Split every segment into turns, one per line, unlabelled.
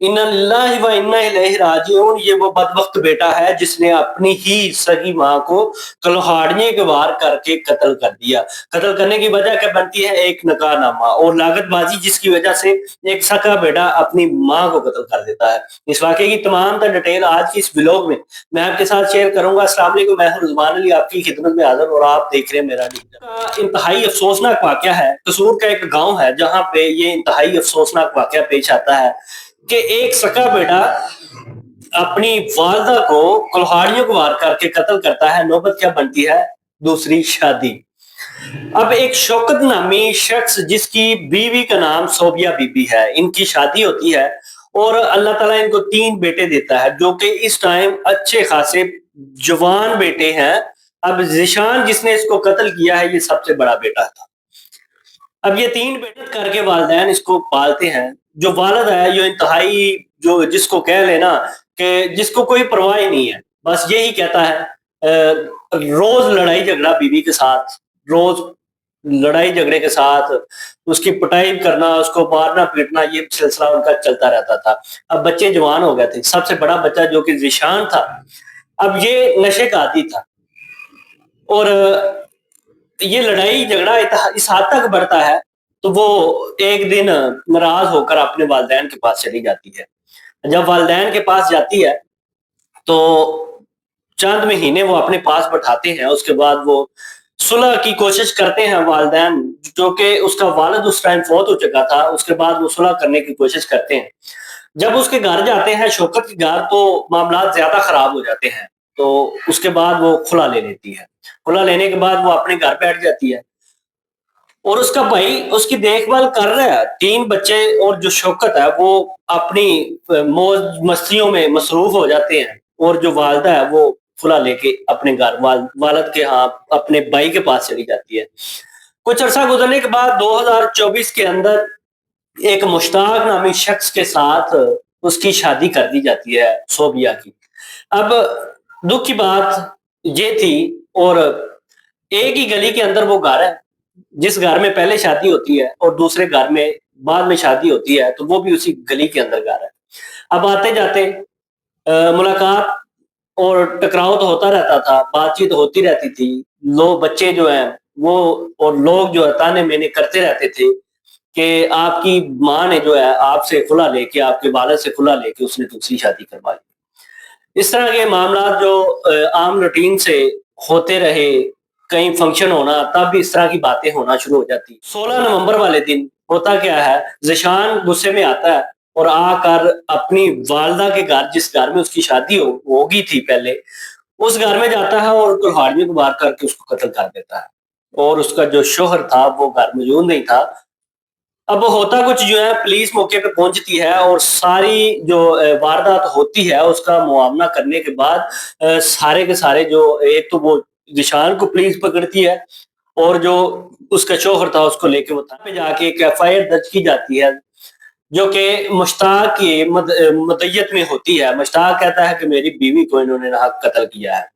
इन्ना लिल्लाहि व इन्ना इलैहि राजिऊन। ये वो बदबख्त बेटा है जिसने अपनी ही सगी माँ को कुल्हाड़ियों के वार करके कत्ल कर दिया। कत्ल करने की वजह क्या बनती है? एक नकाहनामा और लागतबाजी, जिसकी वजह से एक सगा बेटा अपनी माँ को कत्ल कर देता है। इस वाक़े की तमाम तर डिटेल आज की इस व्लॉग में मैं आपके साथ शेयर करूंगा। अस्सलाम वालेकुम, मैं हूं रिजवान अली, आपकी खिदमत में हाजिर और आप देख रहे हैं मेरा न्यूज़। का इंतहाई अफसोसनाक वाक़या है, कसूर का एक गाँव है जहाँ पे ये इंतहाई अफसोसनाक वाक़या पेश आता है कि एक सका बेटा अपनी वालदा को कुल्हाड़ियों को वार करके कत्ल करता है। नौबत क्या बनती है? दूसरी शादी। अब एक शौकत नामी शख्स जिसकी बीवी का नाम सोबिया बीबी है, इनकी शादी होती है और अल्लाह ताला इनको 3 बेटे देता है जो कि इस टाइम अच्छे खासे जवान बेटे हैं। अब ज़िशान जिसने इसको कत्ल किया है, ये सबसे बड़ा बेटा था। अब ये 3 बेटे करके वालिदैन इसको पालते हैं। जो वालिद है ये इंतहाई, जो जिसको कह लेना कि जिसको कोई परवाह ही नहीं है, बस यही कहता है रोज़ लड़ाई झगड़ा बीवी के साथ, रोज़ लड़ाई झगड़े के साथ उसकी पिटाई करना, उसको मारना-पीटना, ये सिलसिला उनका चलता रहता था। अब बच्चे जवान हो गए थे। सबसे बड़ा बच्चा जो कि ज़ीशान था, अब ये नशे का आदी था और ये लड़ाई झगड़ा इस हद तक बढ़ता है तो वो एक दिन नाराज होकर अपने वालिदैन के पास चली जाती है। जब वालिदैन के पास जाती है तो चंद महीने वो अपने पास बैठाते हैं। उसके बाद वो सुलह की कोशिश करते हैं वालिदैन, जो कि उसका वालिद उस टाइम फौत हो चुका था। उसके बाद वो सुलह करने की कोशिश करते हैं। जब उसके घर जाते हैं, शौकत के घर, तो मामलात ज्यादा खराब हो जाते हैं। तो उसके बाद वो खुला ले लेती है। खुला लेने के बाद वो अपने घर बैठ जाती है और उसका भाई उसकी देखभाल कर रहा है। 3 बच्चे और जो शौकत है वो अपनी मौज मस्तियों में मसरूफ हो जाते हैं और जो वालदा है वो खुला लेके अपने घर वालिद के यहाँ अपने भाई के पास चली जाती है। कुछ अरसा गुजरने के बाद 2024 के अंदर एक मुश्ताक नामी शख्स के साथ उसकी शादी कर दी जाती है, सोबिया की। अब दुख की बात ये थी, और एक ही गली के अंदर वो घर है, जिस घर में पहले शादी होती है और दूसरे घर में बाद में शादी होती है, तो वो भी उसी गली के अंदर घर है। अब आते-जाते मुलाकात और टकराव तो होता रहता था, बातचीत होती रहती थी। लोग बच्चे जो हैं वो और लोग जो है ताने-मेने करते रहते थे कि आपकी माँ ने जो है आपसे खुला लेके, आपके वालिद से खुला लेके उसने तुमसे शादी करवा ली। इस तरह के मामलात जो आम रूटीन से होते रहे, कहीं फंक्शन होना, तब भी इस तरह की बातें होना शुरू हो जाती। 16 नवंबर वाले दिन होता क्या है, ज़िशान गुस्से में आता है और आकर अपनी वालदा के घर, जिस घर में उसकी शादी होगी थी पहले, उस घर में जाता है और कुल्हाड़ियों को वार करके उसको कत्ल कर देता है। और उसका जो शौहर था वो घर मौजूद नहीं था। अब होता कुछ जो है, पुलिस मौके पे पहुंचती है और सारी जो वारदात होती है उसका मुआवना करने के बाद सारे के सारे जो, एक तो वो जिशान को पुलिस पकड़ती है और जो उसका शौहर था उसको लेके वो थाने पे जाके एक एफआईआर दर्ज की जाती है, जो कि मुश्ताक की मदय्यत में होती है। मुश्ताक कहता है कि मेरी बीवी को इन्होंने नाहक कत्ल किया है,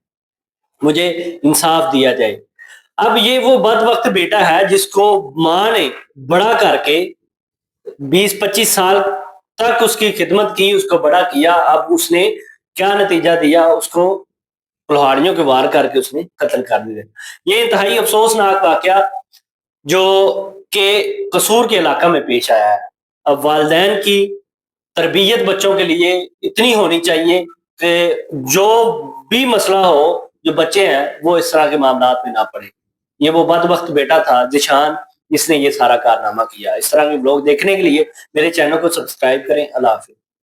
मुझे इंसाफ दिया जाए। अब ये वो बदबख्त बेटा है जिसको माँ ने बड़ा करके 20-25 साल तक उसकी खिदमत की, उसको बड़ा किया। अब उसने क्या नतीजा दिया? उसको कुल्हाड़ियों के वार करके उसने कत्ल कर दिया। ये इंतहाई अफसोसनाक वाकया जो कि कसूर के इलाका में पेश आया है। अब वालिदैन की तरबियत बच्चों के लिए इतनी होनी चाहिए कि जो भी मसला हो, जो बच्चे हैं वो इस तरह के मामलात में ना पड़े। ये वो बदबख्त बेटा था ज़िशान, जिसने ये सारा कारनामा किया। इस तरह के ब्लॉग देखने के लिए मेरे चैनल को सब्सक्राइब करें। अल्लाह हाफ़िज़।